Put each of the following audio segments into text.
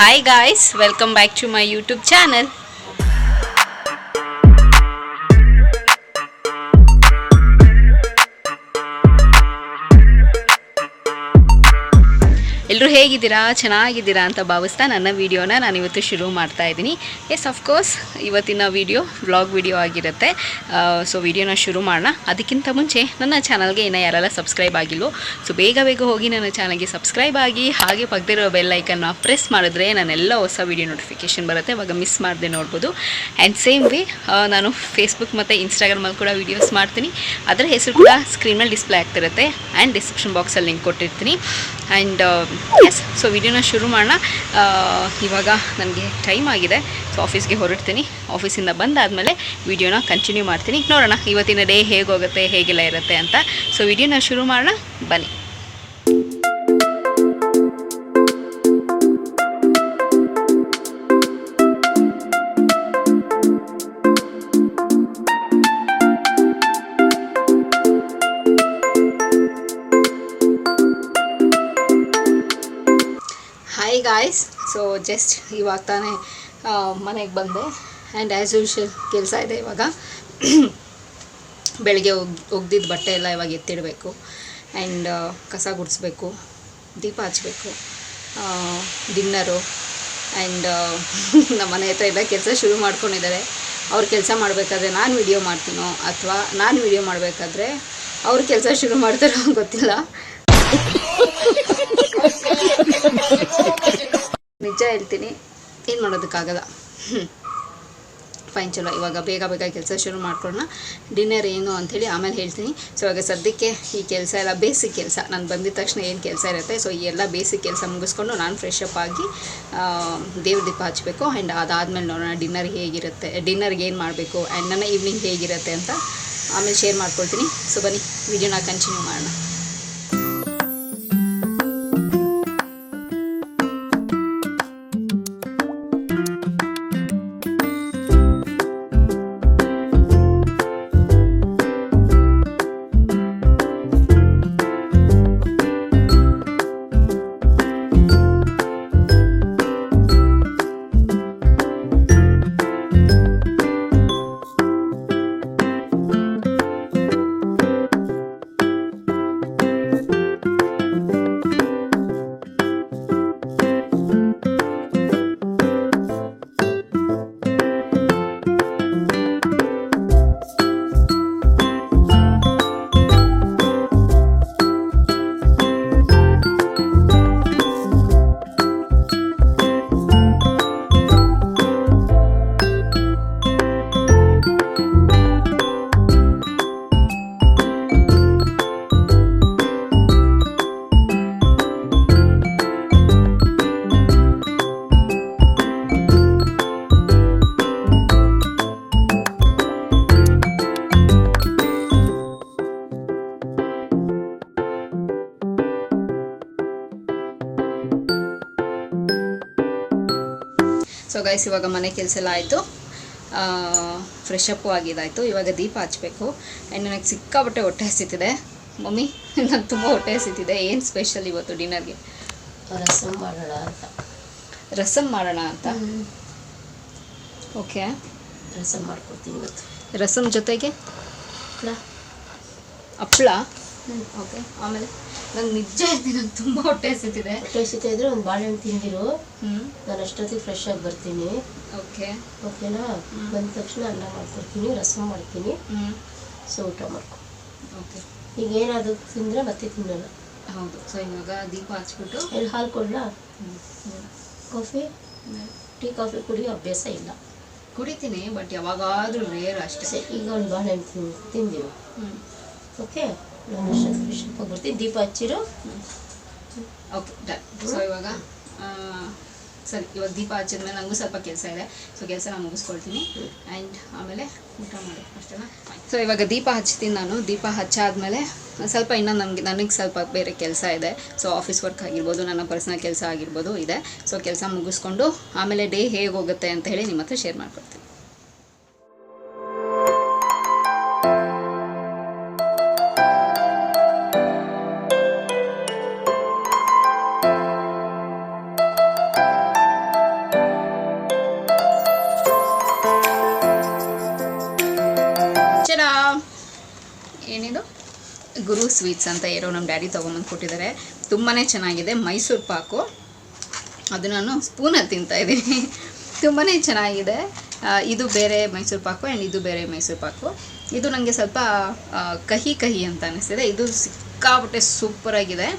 Hi guys, welcome back to my YouTube channel. ಎಲ್ಲರೂ ಹೇಗಿದ್ದೀರಾ, ಚೆನ್ನಾಗಿದ್ದೀರಾ ಅಂತ ಭಾವಿಸ್ತಾ ನನ್ನ ವೀಡಿಯೋನ ನಾನು ಇವತ್ತು ಶುರು ಮಾಡ್ತಾ ಇದ್ದೀನಿ. ಎಸ್ ಅಫ್ಕೋರ್ಸ್ ಇವತ್ತಿನ ವೀಡಿಯೋ ವ್ಲಾಗ್ ವೀಡಿಯೋ ಆಗಿರುತ್ತೆ. ಸೊ ವೀಡಿಯೋನ ಶುರು ಮಾಡೋಣ. ಅದಕ್ಕಿಂತ ಮುಂಚೆ ನನ್ನ ಚಾನಲ್ಗೆ ಇನ್ನೂ ಯಾರೆಲ್ಲ ಸಬ್ಸ್ಕ್ರೈಬ್ ಆಗಿಲ್ವೋ ಸೊ ಬೇಗ ಹೋಗಿ ನನ್ನ ಚಾನಲ್ಗೆ ಸಬ್ಸ್ಕ್ರೈಬ್ ಆಗಿ, ಹಾಗೆ ಪಕ್ಕದಲ್ಲಿರೋ ಬೆಲ್ ಐಕನ್ನ ಪ್ರೆಸ್ ಮಾಡಿದ್ರೆ ನಾನೆಲ್ಲ ಹೊಸ ವೀಡಿಯೋ ನೋಟಿಫಿಕೇಷನ್ ಬರುತ್ತೆ, ಆವಾಗ ಮಿಸ್ ಮಾಡದೆ ನೋಡ್ಬೋದು. ಆ್ಯಂಡ್ ಸೇಮ್ ವೇ ನಾನು ಫೇಸ್ಬುಕ್ ಮತ್ತು ಇನ್ಸ್ಟಾಗ್ರಾಮಲ್ಲಿ ಕೂಡ ವೀಡಿಯೋಸ್ ಮಾಡ್ತೀನಿ. ಅದರ ಹೆಸರು ಕೂಡ ಸ್ಕ್ರೀನ್ ಮೇಲೆ ಡಿಸ್ಪ್ಲೇ ಆಗ್ತಿರುತ್ತೆ ಆ್ಯಂಡ್ ಡಿಸ್ಕ್ರಿಪ್ಷನ್ ಬಾಕ್ಸಲ್ಲಿ ಲಿಂಕ್ ಕೊಟ್ಟಿರ್ತೀನಿ. ಆ್ಯಂಡ್ ಎಸ್ ಸೊ ವಿಡಿಯೋನ ಶುರು ಮಾಡೋಣ. ಇವಾಗ ನನಗೆ ಟೈಮ್ ಆಗಿದೆ, ಸೊ ಆಫೀಸ್ಗೆ ಹೊರಡ್ತೀನಿ. ಆಫೀಸಿಂದ ಬಂದಾದಮೇಲೆ ವಿಡಿಯೋನ ಕಂಟಿನ್ಯೂ ಮಾಡ್ತೀನಿ. ನೋಡೋಣ ಇವತ್ತಿನ ಡೇ ಹೇಗೋಗುತ್ತೆ, ಹೇಗೆಲ್ಲ ಇರುತ್ತೆ ಅಂತ. ಸೊ ವಿಡಿಯೋನ ಶುರು ಮಾಡೋಣ, ಬನ್ನಿ. ಹಾಯ್ ಗಾಯ್ಸ್, ಸೊ ಜಸ್ಟ್ ಇವಾಗ ತಾನೇ ಮನೆಗೆ ಬಂದೆ. ಆ್ಯಂಡ್ ಆ್ಯಸ್ ಯೂಶುವಲ್ ಕೆಲಸ ಇದೆ ಇವಾಗ. ಬೆಳಗ್ಗೆ ಒಗ್ದಿದ್ದು ಬಟ್ಟೆ ಎಲ್ಲ ಇವಾಗ ಎತ್ತಿಡಬೇಕು. ಆ್ಯಂಡ್ ಕಸ ಗುಡಿಸ್ಬೇಕು, ದೀಪ ಹಚ್ಚಬೇಕು, ಡಿನ್ನರು. ಆ್ಯಂಡ್ ನಮ್ಮ ಮನೆ ಹತ್ರ ಎಲ್ಲ ಕೆಲಸ ಶುರು ಮಾಡ್ಕೊಂಡಿದ್ದಾರೆ. ಅವ್ರು ಕೆಲಸ ಮಾಡಬೇಕಾದ್ರೆ ನಾನು ವಿಡಿಯೋ ಮಾಡ್ತೀನೋ ಅಥವಾ ನಾನು ವಿಡಿಯೋ ಮಾಡಬೇಕಾದ್ರೆ ಅವ್ರು ಕೆಲಸ ಶುರು ಮಾಡ್ತಾರೋ ಗೊತ್ತಿಲ್ಲ. ನಿಜ ಹೇಳ್ತೀನಿ, ಏನು ಮಾಡೋದಕ್ಕಾಗಲ್ಲ. ಫೈನ್, ಚಲೋ. ಇವಾಗ ಬೇಗ ಕೆಲಸ ಶುರು ಮಾಡ್ಕೊಳ್ಳೋಣ. ಡಿನ್ನರ್ ಏನು ಅಂಥೇಳಿ ಆಮೇಲೆ ಹೇಳ್ತೀನಿ. ಸೊ ಇವಾಗ ಸದ್ಯಕ್ಕೆ ಈ ಕೆಲಸ ಎಲ್ಲ ಬೇಸಿಕ್ ಕೆಲಸ, ನಾನು ಬಂದಿದ ತಕ್ಷಣ ಏನು ಕೆಲಸ ಇರುತ್ತೆ, ಸೊ ಈ ಎಲ್ಲ ಬೇಸಿಕ್ ಕೆಲಸ ಮುಗಿಸ್ಕೊಂಡು ನಾನು ಫ್ರೆಶ್ ಅಪ್ ಆಗಿ ದೇವ್ರ ದೀಪ ಹಚ್ಚಬೇಕು. ಆ್ಯಂಡ್ ಅದಾದಮೇಲೆ ನೋಡೋಣ ಡಿನ್ನರ್ ಹೇಗಿರುತ್ತೆ, ಡಿನ್ನರ್ಗೆ ಏನು ಮಾಡಬೇಕು ಆ್ಯಂಡ್ ನನ್ನ ಈವ್ನಿಂಗ್ ಹೇಗಿರುತ್ತೆ ಅಂತ ಆಮೇಲೆ ಶೇರ್ ಮಾಡ್ಕೊಳ್ತೀನಿ. ಸೊ ಬನ್ನಿ ವಿಡಿಯೋನ ಕಂಟಿನ್ಯೂ ಮಾಡೋಣ. ಸೊ ಗೈಸ್, ಇವಾಗ ಮನೆ ಕೆಲಸ ಎಲ್ಲ ಆಯಿತು, ಫ್ರೆಶ್ ಅಪ್ಪು ಆಗಿದ್ದಾಯಿತು. ಇವಾಗ ದೀಪ ಹಚ್ಚಬೇಕು. ಆ್ಯಂಡ್ ನನಗೆ ಸಿಕ್ಕಾಬಟ್ಟೆ ಹೊಟ್ಟೆ ಹಸಿತಿದೆ. ಮಮ್ಮಿ, ನಾನು ತುಂಬ ಹೊಟ್ಟೆ ಹಸಿತಿದೆ. ಏನು ಸ್ಪೆಷಲ್ ಇವತ್ತು ಡಿನ್ನರ್ಗೆ? ರಸಮ್ ಮಾಡೋಣ ಅಂತ. ರಸಮ್ ಮಾಡೋಣ ಅಂತ? ಓಕೆ, ರಸಮ್ ಮಾಡ್ಕೊಡ್ತೀನಿ ಇವತ್ತು. ರಸಮ್ ಜೊತೆಗೆ ಹಪ್ಪಳ. ಹಪ್ಪಳ? ಓಕೆ. ಆಮೇಲೆ ನಂಗೆ ನಿಜ ಹೇಳ್ತೀನಿ, ನಂಗೆ ತುಂಬ ಹೊಟ್ಟೆ ಹಸಿತಿದೆ. ಹೊಟ್ಟೆ ಹಸಿತಾ ಇದ್ರೆ ಒಂದು ಬಾಳೆಹಣ್ಣು ತಿಂದಿರು. ನಾನು ಅಷ್ಟೊತ್ತಿಗೆ ಫ್ರೆಶ್ ಆಗಿ ಬರ್ತೀನಿ. ಓಕೆ, ಓಕೆನಾ? ಬಂದ ತಕ್ಷಣ ಅನ್ನ ಮಾಡ್ಕೊಡ್ತೀನಿ, ರಸಮ್ ಮಾಡ್ತೀನಿ. ಸೊ ಊಟ ಮಾಡ್ಕೊ. ಓಕೆ. ಈಗ ಏನಾದರೂ ತಿಂದರೆ ಮತ್ತೆ ತಿನ್ನಲ್ಲ. ಹೌದು. ಸೊ ಇವಾಗ ದೀಪ ಹಚ್ಬಿಟ್ಟು ಎಲ್ಲಿ ಹಾಲು ಕೊಡಲಾ? ಕಾಫಿ, ಟೀ ಕಾಫಿ ಕುಡಿಯೋ ಅಭ್ಯಾಸ ಇಲ್ಲ. ಕುಡಿತೀನಿ, ಬಟ್ ಯಾವಾಗಾದರೂ ರೇರ್ ಅಷ್ಟೇ. ಈಗ ಒಂದು ಬಾಳೆಹಣ್ಣು ತಿಂದಿರು. ಓಕೆ, ನಾನು ಅಷ್ಟೊತ್ತಿಗೆ ಫ್ರೆಶ್ ಅಪ್ ಬರ್ತೀನಿ. ದೀಪ ಹಚ್ಚಿರು. Okay, done. ಸೊ ಇವಾಗ ಸರಿ, ಇವಾಗ ದೀಪ ಹಚ್ಚಿದ್ಮೇಲೆ ನನಗೂ ಸ್ವಲ್ಪ ಕೆಲಸ ಇದೆ. ಸೊ ಕೆಲಸ ನಾನು ಮುಗಿಸ್ಕೊಳ್ತೀನಿ ಆ್ಯಂಡ್ ಆಮೇಲೆ ಊಟ ಮಾಡಿ ಅಷ್ಟೇನಾ? ಸೊ ಇವಾಗ ದೀಪ ಹಚ್ತೀನಿ ನಾನು. ದೀಪ ಹಚ್ಚಾದ್ಮೇಲೆ ಸ್ವಲ್ಪ ಇನ್ನೂ ನನಗೆ ಸ್ವಲ್ಪ ಬೇರೆ ಕೆಲಸ ಇದೆ. ಸೊ ಆಫೀಸ್ ವರ್ಕ್ ಆಗಿರ್ಬೋದು, ನನ್ನ ಪರ್ಸನಲ್ ಕೆಲಸ ಆಗಿರ್ಬೋದು ಇದೆ. ಸೊ ಕೆಲಸ ಮುಗಿಸ್ಕೊಂಡು ಆಮೇಲೆ ಡೇ ಹೇಗೆ ಹೋಗುತ್ತೆ ಅಂತ ಹೇಳಿ ನಿಮ್ಮ ಹತ್ರ ಶೇರ್ ಮಾಡ್ಕೊಡ್ತೀನಿ. ಏನಿದು ಗುರು ಸ್ವೀಟ್ಸ್ ಅಂತ ಏನೋ ನಮ್ಮ ಡ್ಯಾಡಿ ತೊಗೊಂಬಂದು ಕೊಟ್ಟಿದ್ದಾರೆ. ತುಂಬಾ ಚೆನ್ನಾಗಿದೆ. ಮೈಸೂರು ಪಾಕು, ಅದು ನಾನು ಸ್ಪೂನಲ್ಲಿ ತಿಂತಾಯಿದ್ದೀನಿ. ತುಂಬಾ ಚೆನ್ನಾಗಿದೆ. ಇದು ಬೇರೆ ಮೈಸೂರು ಪಾಕು ಆ್ಯಂಡ್ ಇದು ಬೇರೆ ಮೈಸೂರು ಪಾಕು. ಇದು ನನಗೆ ಸ್ವಲ್ಪ ಕಹಿ ಕಹಿ ಅಂತ ಅನ್ನಿಸ್ತಿದೆ. ಇದು ಸಿಕ್ಕಾಪಟ್ಟೆ ಸೂಪರಾಗಿದೆ.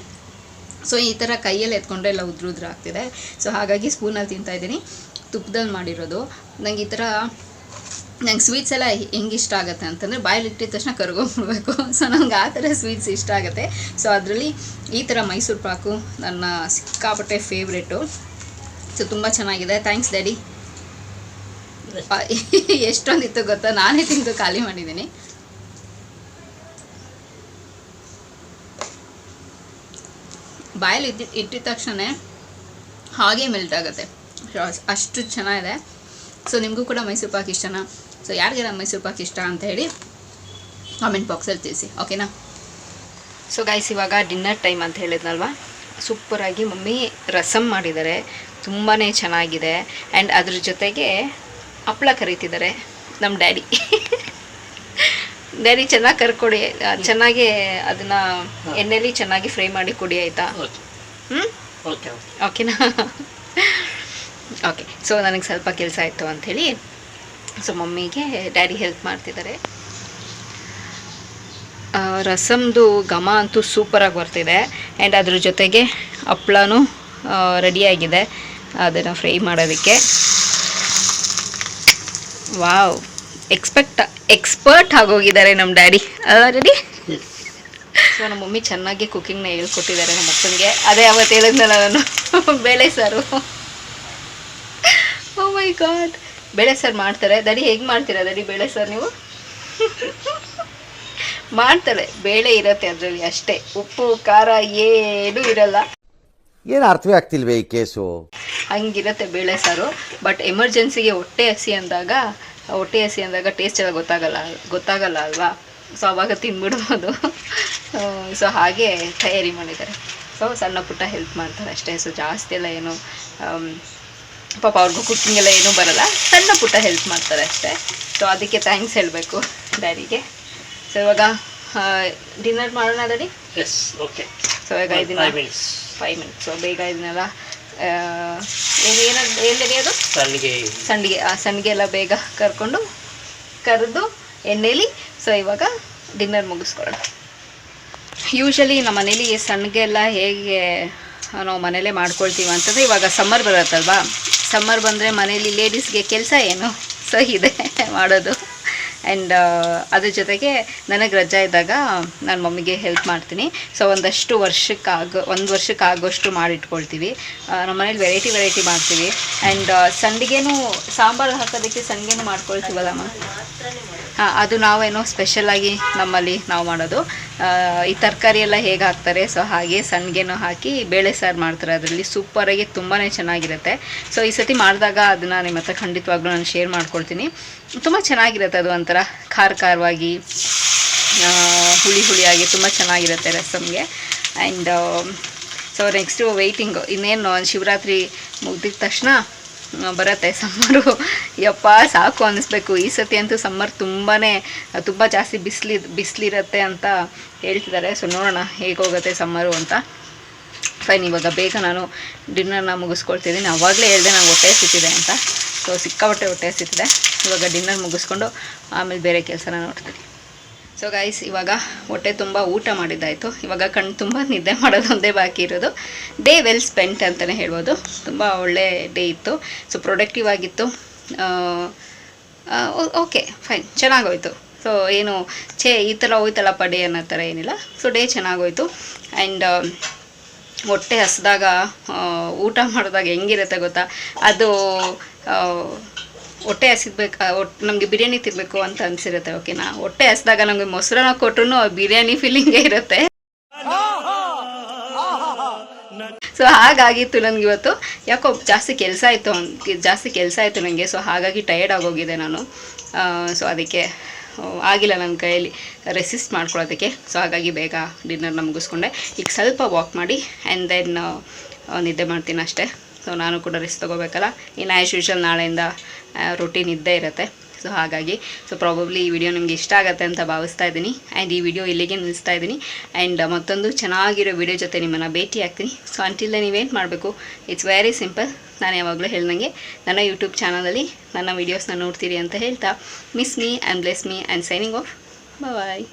ಸೊ ಈ ಥರ ಕೈಯಲ್ಲಿ ಎತ್ಕೊಂಡ್ರೆ ಎಲ್ಲ ಉದ್ರುದ್ರ ಆಗ್ತಿದೆ. ಸೊ ಹಾಗಾಗಿ ಸ್ಪೂನಲ್ಲಿ ತಿಂತಾಯಿದ್ದೀನಿ. ತುಪ್ಪದಲ್ಲಿ ಮಾಡಿರೋದು. ನಂಗೆ ಈ ಥರ ನಂಗೆ ಸ್ವೀಟ್ಸ್ ಎಲ್ಲ ಹೆಂಗೆ ಇಷ್ಟ ಆಗುತ್ತೆ ಅಂತಂದರೆ ಬಾಯಲ್ಲಿ ಇಟ್ಟಿದ ತಕ್ಷಣ ಕರ್ಕೊಂಡ್ಬಿಡ್ಬೇಕು. ಸೊ ನನಗೆ ಆ ಥರ ಸ್ವೀಟ್ಸ್ ಇಷ್ಟ ಆಗುತ್ತೆ. ಸೊ ಅದರಲ್ಲಿ ಈ ಥರ ಮೈಸೂರು ಪಾಕು ನನ್ನ ಸಿಕ್ಕಾಪಟ್ಟೆ ಫೇವ್ರೇಟು. ಸೊ ತುಂಬ ಚೆನ್ನಾಗಿದೆ. Thanks daddy. ಎಷ್ಟೊಂದಿತ್ತು ಗೊತ್ತಾ, ನಾನೇ ತಿಂದು ಖಾಲಿ ಮಾಡಿದ್ದೀನಿ. ಬಾಯಲ್ಲಿ ಇಟ್ಟಿದ ತಕ್ಷಣ ಹಾಗೆ ಮೆಲ್ಟ್ ಆಗುತ್ತೆ. ಅಷ್ಟು ಚೆನ್ನಾಗಿದೆ. ಸೊ ನಿಮಗೂ ಕೂಡ ಮೈಸೂರು ಪಾಕ್ ಇಷ್ಟನಾ? ಸೊ ಯಾರಿಗೆಲ್ಲ ಮೈಸೂರು ಪಾಕ್ ಇಷ್ಟ ಅಂತ ಹೇಳಿ ಕಾಮೆಂಟ್ ಬಾಕ್ಸಲ್ಲಿ ತಿಳಿಸಿ, ಓಕೆನಾ? ಸೊ ಗೈಸ್, ಇವಾಗ ಡಿನ್ನರ್ ಟೈಮ್ ಅಂತ ಹೇಳಿದ್ನಲ್ವ, ಸೂಪರಾಗಿ ಮಮ್ಮಿ ರಸಮ್ ಮಾಡಿದ್ದಾರೆ. ತುಂಬಾ ಚೆನ್ನಾಗಿದೆ. ಆ್ಯಂಡ್ ಅದ್ರ ಜೊತೆಗೆ ಹಪ್ಪಳ ಕರೀತಿದ್ದಾರೆ ನಮ್ಮ ಡ್ಯಾಡಿ. ಡ್ಯಾಡಿ ಚೆನ್ನಾಗಿ ಕರ್ಕೊಡಿ, ಚೆನ್ನಾಗಿ ಅದನ್ನು ಎಣ್ಣೆಲಿ ಚೆನ್ನಾಗಿ ಫ್ರೈ ಮಾಡಿ ಕೊಡಿ, ಆಯಿತಾ? ಓಕೆನಾ? ಓಕೆ. ಸೊ ನನಗೆ ಸ್ವಲ್ಪ ಕೆಲಸ ಆಯಿತು ಅಂಥೇಳಿ ಸೊ ಮಮ್ಮಿಗೆ ಡ್ಯಾಡಿ ಹೆಲ್ಪ್ ಮಾಡ್ತಿದ್ದಾರೆ. ರಸಮ್ದು ಘಮ ಅಂತೂ ಸೂಪರಾಗಿ ಬರ್ತಿದೆ. ಆ್ಯಂಡ್ ಅದ್ರ ಜೊತೆಗೆ ಹಪ್ಳನೂ ರೆಡಿಯಾಗಿದೆ ಅದನ್ನು ಫ್ರೈ ಮಾಡೋದಕ್ಕೆ. ವಾವ್, ಎಕ್ಸ್ಪರ್ಟ್ ಆಗೋಗಿದ್ದಾರೆ ನಮ್ಮ ಡ್ಯಾಡಿ ಅಲ್ಲ ಡ್ಯಾಡಿ? ಸೊ ನಮ್ಮ ಮಮ್ಮಿ ಚೆನ್ನಾಗಿ ಕುಕ್ಕಿಂಗ್ನ ಹೇಳ್ಕೊಟ್ಟಿದ್ದಾರೆ ನಮ್ಮ ಅಪ್ಪನಿಗೆ. ಅದೇ ಅವತ್ತು ಹೇಳಿದ್ನಲ್ಲ ನಾನು, ಬೇಳೆ ಸಾರು. ಓ ಮೈ ಗಾಡ್, ಬೇಳೆ ಸಾರು ಮಾಡ್ತಾರೆ. ಡ್ಯಾಡಿ ಹೇಗೆ ಮಾಡ್ತೀರಾ ಡ್ಯಾಡಿ ಬೇಳೆ ಸಾರು ನೀವು? ಮಾಡ್ತಾರೆ, ಬೇಳೆ ಇರುತ್ತೆ ಅದರಲ್ಲಿ ಅಷ್ಟೇ, ಉಪ್ಪು ಖಾರ ಏನೂ ಇರಲ್ಲ. ಏನು ಅರ್ಥವೇ ಆಗ್ತಿಲ್ವೇ ಈ ಕೇಸು? ಹಂಗಿರುತ್ತೆ ಬೇಳೆ ಸಾರು. ಬಟ್ ಎಮರ್ಜೆನ್ಸಿಗೆ ಹೊಟ್ಟೆ ಹಸಿ ಅಂದಾಗ ಟೇಸ್ಟ್ ಎಲ್ಲ ಗೊತ್ತಾಗಲ್ಲ ಅಲ್ವಾ? ಸೊ ಆವಾಗ ತಿನ್ಬಿಡ್ಬೋದು. ಸೊ ಹಾಗೆ ತಯಾರಿ ಮಾಡಿದ್ದಾರೆ. ಸೊ ಸಣ್ಣ ಪುಟ್ಟ ಹೆಲ್ಪ್ ಮಾಡ್ತಾರೆ ಅಷ್ಟೇ. ಸೊ ಜಾಸ್ತಿ ಎಲ್ಲ ಏನು ಪಾಪ ಅವ್ರಿಗೂ ಕುಕ್ಕಿಂಗ್ ಎಲ್ಲ ಏನೂ ಬರಲ್ಲ, ಸಣ್ಣ ಪುಟ್ಟ ಹೆಲ್ಪ್ ಮಾಡ್ತಾರೆ ಅಷ್ಟೇ. ಸೊ ಅದಕ್ಕೆ ಥ್ಯಾಂಕ್ಸ್ ಹೇಳಬೇಕು ಡ್ಯಾಡಿಗೆ. ಸೊ ಇವಾಗ ಡಿನ್ನರ್ ಮಾಡೋಣ ಡ್ಯಾಡಿ? Yes, okay. ಸೊ ಇವಾಗ 5 ಮಿನಿಟ್ಸ್. ಸೊ ಬೇಗ ಇದನ್ನೆಲ್ಲ ಏನಿದೆ ಅದು ಸಂಡಿಗೆ ಎಲ್ಲ ಬೇಗ ಕರೆದು ಎಣ್ಣೆಲಿ. ಸೊ ಇವಾಗ ಡಿನ್ನರ್ ಮುಗಿಸ್ಕೊಳ್ಳೋಣ. ಯೂಶಲಿ ನಮ್ಮ ಮನೇಲಿ ಸಂಡಿಗೆ ಎಲ್ಲ ಹೇಗೆ ನಾವು ಮನೇಲೇ ಮಾಡ್ಕೊಳ್ತೀವಿ ಅಂತಂದರೆ, ಇವಾಗ ಸಮ್ಮರ್ ಬರುತ್ತಲ್ವಾ, ಸಮ್ಮರ್ ಬಂದರೆ ಮನೇಲಿ ಲೇಡೀಸ್ಗೆ ಕೆಲಸ ಏನು? ಸೊ ಇದೆ ಮಾಡೋದು. ಆ್ಯಂಡ್ ಅದ್ರ ಜೊತೆಗೆ ನನಗೆ ರಜಾ ಇದ್ದಾಗ ನಾನು ಮಮ್ಮಿಗೆ ಹೆಲ್ಪ್ ಮಾಡ್ತೀನಿ. ಸೊ ಒಂದು ವರ್ಷಕ್ಕೆ ಆಗೋಷ್ಟು ಮಾಡಿಟ್ಕೊಳ್ತೀವಿ. ನಮ್ಮ ಮನೇಲಿ ವೆರೈಟಿ ಮಾಡ್ತೀವಿ. ಆ್ಯಂಡ್ ಸಂಡಿಗೆನೂ ಸಾಂಬಾರು ಹಾಕೋದಕ್ಕೆ ಸಂಡಿಗೆನೂ ಮಾಡ್ಕೊಳ್ತೀವಲ್ಲಮ್ಮ. ಹಾಂ, ಅದು ನಾವೇನೋ ಸ್ಪೆಷಲಾಗಿ ನಮ್ಮಲ್ಲಿ ನಾವು ಮಾಡೋದು. ಈ ತರಕಾರಿ ಎಲ್ಲ ಹೇಗೆ ಹಾಕ್ತಾರೆ, ಸೊ ಹಾಗೆ ಸಂಡಿಗೆನೂ ಹಾಕಿ ಬೇಳೆ ಸಾರು ಮಾಡ್ತಾರೆ. ಅದರಲ್ಲಿ ಸೂಪರಾಗಿ ತುಂಬಾ ಚೆನ್ನಾಗಿರುತ್ತೆ. ಸೊ ಈ ಸತಿ ಮಾಡಿದಾಗ ಅದನ್ನು ನಿಮ್ಮ ಹತ್ರ ಖಂಡಿತವಾಗ್ಲೂ ನಾನು ಶೇರ್ ಮಾಡ್ಕೊಳ್ತೀನಿ. ತುಂಬ ಚೆನ್ನಾಗಿರುತ್ತೆ. ಅದು ಒಂಥರ ಖಾರವಾಗಿ ಹುಳಿಯಾಗಿ ತುಂಬ ಚೆನ್ನಾಗಿರುತ್ತೆ ರಸಮ್ಗೆ. And so next waiting. ಇನ್ನೇನು ಶಿವರಾತ್ರಿ ಮುಗಿದ ತಕ್ಷಣ ಬರುತ್ತೆ ಸಮ್ಮರು. ಯಪ್ಪ ಸಾಕು ಅನ್ನಿಸ್ಬೇಕು. ಈ ಸತಿ ಅಂತೂ ಸಮ್ಮರ್ ತುಂಬ ಜಾಸ್ತಿ ಬಿಸಿಲಿರುತ್ತೆ ಅಂತ ಹೇಳ್ತಿದ್ದಾರೆ. ಸೊ ನೋಡೋಣ ಹೇಗೆ ಹೋಗುತ್ತೆ ಸಮ್ಮರು ಅಂತ. ಫೈನ್, ಇವಾಗ ಬೇಗ ನಾನು ಡಿನ್ನರ್ನ ಮುಗಿಸ್ಕೊಳ್ತಿದ್ದೀನಿ. ಆವಾಗಲೇ ಹೇಳಿದೆ ನಂಗೆ ಹೊಟ್ಟೆ ಹಸಿತಿದೆ ಅಂತ. ಸೊ ಸಿಕ್ಕಾಪಟ್ಟೆ ಹೊಟ್ಟೆ ಹಸಿತಿದೆ. ಇವಾಗ ಡಿನ್ನರ್ ಮುಗಿಸ್ಕೊಂಡು ಆಮೇಲೆ ಬೇರೆ ಕೆಲಸನ ನೋಡ್ತೀನಿ. ಸೊ ಗೈಸ್, ಇವಾಗ ಹೊಟ್ಟೆ ತುಂಬ ಊಟ ಮಾಡಿದ್ದಾಯಿತು. ಇವಾಗ ಕಣ್ಣು ತುಂಬ ನಿದ್ದೆ ಮಾಡೋದೊಂದೇ ಬಾಕಿ ಇರೋದು. ಡೇ ವೆಲ್ ಸ್ಪೆಂಟ್ ಅಂತಲೇ ಹೇಳ್ಬೋದು. ತುಂಬ ಒಳ್ಳೆ ಡೇ ಇತ್ತು. ಸೊ ಪ್ರೊಡಕ್ಟಿವ್ ಆಗಿತ್ತು. ಓಕೆ ಫೈನ್, ಚೆನ್ನಾಗೋಯ್ತು. ಸೊ ಏನು ಈ ಥರ ಹೋಯ್ತಲ್ಲಪ್ಪ ಡೇ ಅನ್ನೋ ಥರ ಏನಿಲ್ಲ. So day ಚೆನ್ನಾಗೋಯ್ತು. ಆ್ಯಂಡ್ ಹೊಟ್ಟೆ ಹಸಿದಾಗ ಊಟ ಮಾಡಿದಾಗ ಹೆಂಗಿರುತ್ತೆ ಗೊತ್ತಾ, ಅದು ಹೊಟ್ಟೆ ನಮಗೆ ಬಿರಿಯಾನಿ ತಿನ್ನಬೇಕು ಅಂತ ಅನಿಸಿರುತ್ತೆ. ಓಕೆನಾ? ಹೊಟ್ಟೆ ಹಸಿದಾಗ ನಮಗೆ ಮೊಸರನ್ನ ಕೊಟ್ಟರು ಬಿರಿಯಾನಿ ಫೀಲಿಂಗೇ ಇರುತ್ತೆ. ಸೊ ಹಾಗಾಗಿತ್ತು ನನಗೆ ಇವತ್ತು. ಯಾಕೋ ಜಾಸ್ತಿ ಕೆಲಸ ಆಯಿತು ನನಗೆ. ಸೊ ಹಾಗಾಗಿ ಟಯರ್ಡ್ ಆಗೋಗಿದೆ ನಾನು. ಸೊ ಅದಕ್ಕೆ ಆಗಿಲ್ಲ ನನ್ನ ಕೈಯಲ್ಲಿ ರೆಸಿಸ್ಟ್ ಮಾಡ್ಕೊಳ್ಳೋದಕ್ಕೆ. ಸೊ ಹಾಗಾಗಿ ಬೇಗ ಡಿನ್ನರ್ನ ಮುಗಿಸ್ಕೊಂಡೆ. ಈಗ ಸ್ವಲ್ಪ ವಾಕ್ ಮಾಡಿ ಆ್ಯಂಡ್ ದೆನ್ ನಿದ್ದೆ ಮಾಡ್ತೀನಿ ಅಷ್ಟೇ. ಸೊ ನಾನು ಕೂಡ ರೆಸ್ಟ್ ತೊಗೋಬೇಕಲ್ಲ. ಇನ್ನು ಆ್ಯಸ್ ಯೂಶುವಲ್ ನಾಳೆಯಿಂದ ರೊಟೀನ್ ಇದ್ದೇ ಇರುತ್ತೆ. ಸೊ ಹಾಗಾಗಿ ಸೊ ಪ್ರಾಬಬ್ಲಿ ಈ ವಿಡಿಯೋ ನಿಮಗೆ ಇಷ್ಟ ಆಗುತ್ತೆ ಅಂತ ಭಾವಿಸ್ತಾ ಇದ್ದೀನಿ. ಆ್ಯಂಡ್ ಈ ವಿಡಿಯೋ ಇಲ್ಲಿಗೆ ನಿಲ್ಲಿಸ್ತಾ ಇದ್ದೀನಿ. ಆ್ಯಂಡ್ ಮತ್ತೊಂದು ಚೆನ್ನಾಗಿರೋ ವಿಡಿಯೋ ಜೊತೆ ನಿಮ್ಮನ್ನು ಭೇಟಿ ಆಗ್ತೀನಿ. ಸೊ ಅಂಟಿಲ್ ನೀವೇನು ಮಾಡಬೇಕು, ಇಟ್ಸ್ ವೆರಿ ಸಿಂಪಲ್. ನಾನು ಯಾವಾಗಲೂ ಹೇಳ್ದಂಗೆ ನನ್ನ ಯೂಟ್ಯೂಬ್ ಚಾನಲಲ್ಲಿ ನನ್ನ ವೀಡಿಯೋಸ್ನ ನೋಡ್ತೀರಿ ಅಂತ ಹೇಳ್ತಾ miss me and bless me and signing off. Bye.